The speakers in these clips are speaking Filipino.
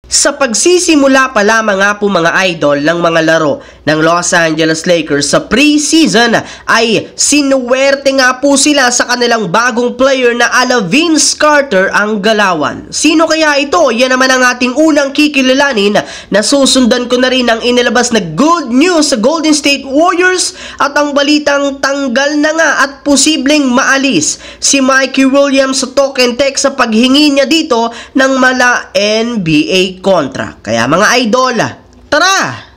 Sa pagsisimula pa lamang nga po mga idol ng mga laro ng Los Angeles Lakers sa preseason ay sinuwerte nga po sila sa kanilang bagong player na ala Vince Carter ang galawan. Sino kaya ito? Yan naman ang ating unang kikilalanin na susundan ko na rin ang inilabas na good news sa Golden State Warriors at ang balitang tanggal na nga at posibleng maalis si Mikey Williams sa talk and text sa paghingi niya dito ng mala NBA contract. Kaya mga idol, tara!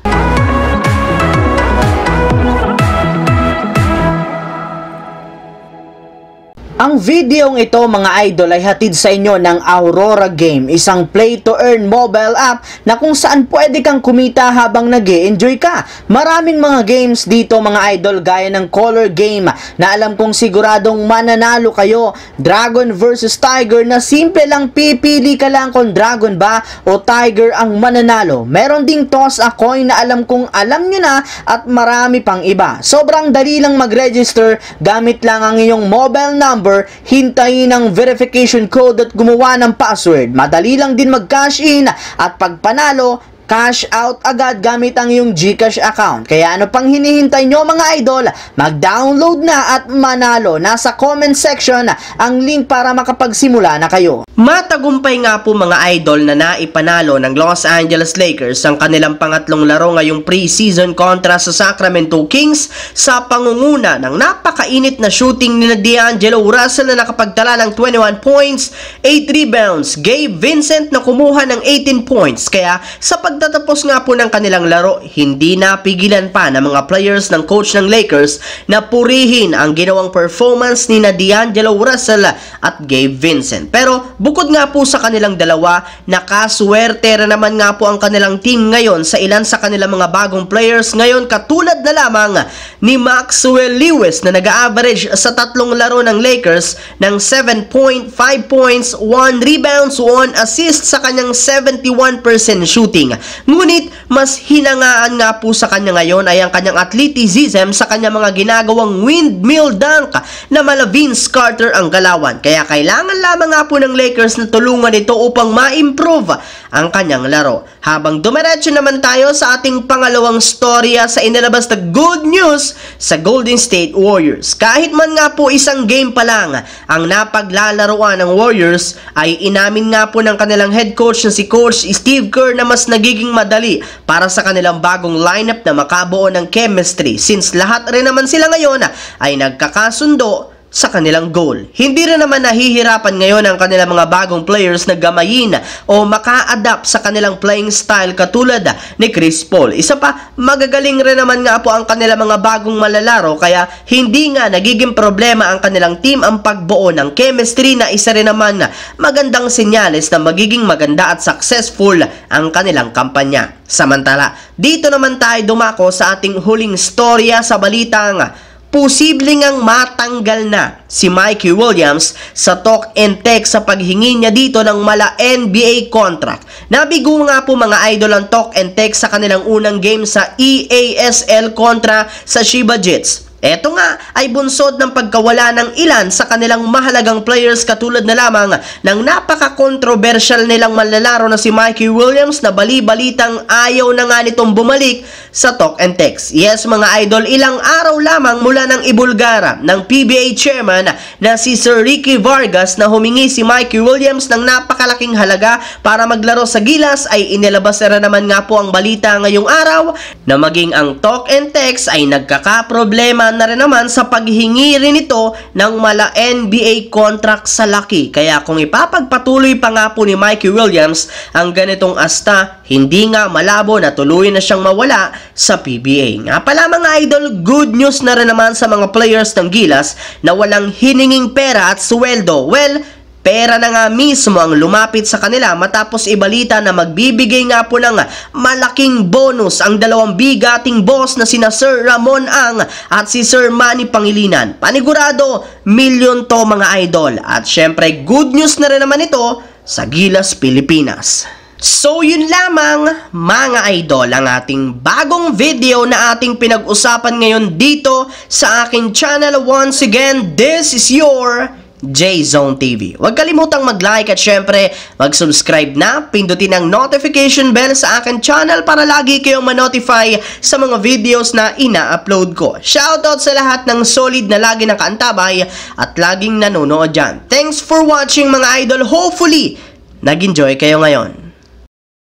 Ang videong ito mga idol ay hatid sa inyo ng Aurora Game, isang play-to-earn mobile app na kung saan pwede kang kumita habang nag-e-enjoy ka. Maraming mga games dito mga idol gaya ng color game na alam kong siguradong mananalo kayo. Dragon versus Tiger na simple lang pipili ka lang kung Dragon ba o Tiger ang mananalo. Meron ding toss a coin na alam kong alam nyo na at marami pang iba. Sobrang dali lang mag-register gamit lang ang iyong mobile number, hintayin ang verification code at gumawa ng password. Madali lang din mag-cash in at pag panalo, cash out agad gamit ang iyong GCash account. Kaya ano pang hinihintay nyo mga idol? Mag-download na at manalo. Nasa comment section ang link para makapagsimula na kayo. Matagumpay nga po mga idol na naipanalo ng Los Angeles Lakers ang kanilang pangatlong laro ngayong preseason kontra sa Sacramento Kings sa pangunguna ng napakainit na shooting ni D'Angelo Russell na nakapagtala ng 21 points, 8 rebounds, Gabe Vincent na kumuha ng 18 points. Kaya sa pagtatapos nga po ng kanilang laro, hindi napigilan pa ng mga players ng coach ng Lakers na purihin ang ginawang performance ni D'Angelo Russell at Gabe Vincent. Pero bukod nga po sa kanilang dalawa, nakaswerte na naman nga po ang kanilang team ngayon sa ilan sa kanilang mga bagong players ngayon, katulad na lamang ni Maxwell Lewis na nag-average sa tatlong laro ng Lakers ng 7.5 points, 1 rebounds, 1 assist sa kanyang 71% shooting. Ngunit mas hinangaan nga po sa kanya ngayon ay ang kanyang athleticism sa kanyang mga ginagawang windmill dunk na mala Vince Carter ang galawan. Kaya kailangan lamang nga po ng Lakers na tulungan ito upang ma-improve ang kanyang laro. Habang dumiretso naman tayo sa ating pangalawang storya sa inilabas na good news sa Golden State Warriors. Kahit man nga po isang game pa lang ang napaglalaroan ng Warriors, ay inamin nga po ng kanilang head coach na si Coach Steve Kerr na mas nagiging madali para sa kanilang bagong lineup na makabuo ng chemistry since lahat rin naman sila ngayon ay nagkakasundo sa kanilang goal. Hindi rin naman nahihirapan ngayon ang kanilang mga bagong players na gamayin o maka-adapt sa kanilang playing style katulad ni Chris Paul. Isa pa, magagaling rin naman nga po ang kanilang mga bagong malalaro kaya hindi nga nagiging problema ang kanilang team ang pagbuo ng chemistry na isa rin naman magandang senyales na magiging maganda at successful ang kanilang kampanya. Samantala, dito naman tayo dumako sa ating huling storya sa balitang posibleng ang matanggal na si Mikey Williams sa talk and text sa paghingi niya dito ng mala NBA contract. Nabigo nga po mga idol ang talk and text sa kanilang unang game sa EASL kontra sa Chiba Jets. Eto nga ay bunsod ng pagkawala ng ilan sa kanilang mahalagang players katulad na lamang ng napaka-controversial nilang manlalaro na si Mikey Williams na bali-balitang ayaw na nga nitong bumalik sa talk and text. Yes mga idol, ilang araw lamang mula ng ibulgara ng PBA chairman na si Sir Ricky Vargas na humingi si Mikey Williams ng napakalaking halaga para maglaro sa Gilas, ay inilabas na naman nga po ang balita ngayong araw na maging ang talk and text ay nagkakaproblema na rin naman sa paghingi rin ito ng mala NBA contract sa Lucky. Kaya kung ipapagpatuloy pa nga po ni Mikey Williams ang ganitong asta, hindi nga malabo na tuloy na siyang mawala sa PBA. Nga pala mga idol, good news na rin naman sa mga players ng Gilas na walang hininging pera at sweldo. Well, pera na nga mismo ang lumapit sa kanila matapos ibalita na magbibigay nga po ng malaking bonus ang dalawang bigating boss na sina Sir Ramon Ang at si Sir Manny Pangilinan. Panigurado, milyon to mga idol. At syempre, good news na rin naman ito sa Gilas, Pilipinas. So yun lamang mga idol ang ating bagong video na ating pinag-usapan ngayon dito sa aking channel. Once again, this is your J-Zone TV. Huwag kalimutang mag-like at syempre mag-subscribe na, pindutin ang notification bell sa akin channel para lagi kayong ma-notify sa mga videos na ina-upload ko. Shoutout sa lahat ng solid na lagi nakaantabay at laging nanonood dyan. Thanks for watching mga idol. Hopefully, nag-enjoy kayo ngayon.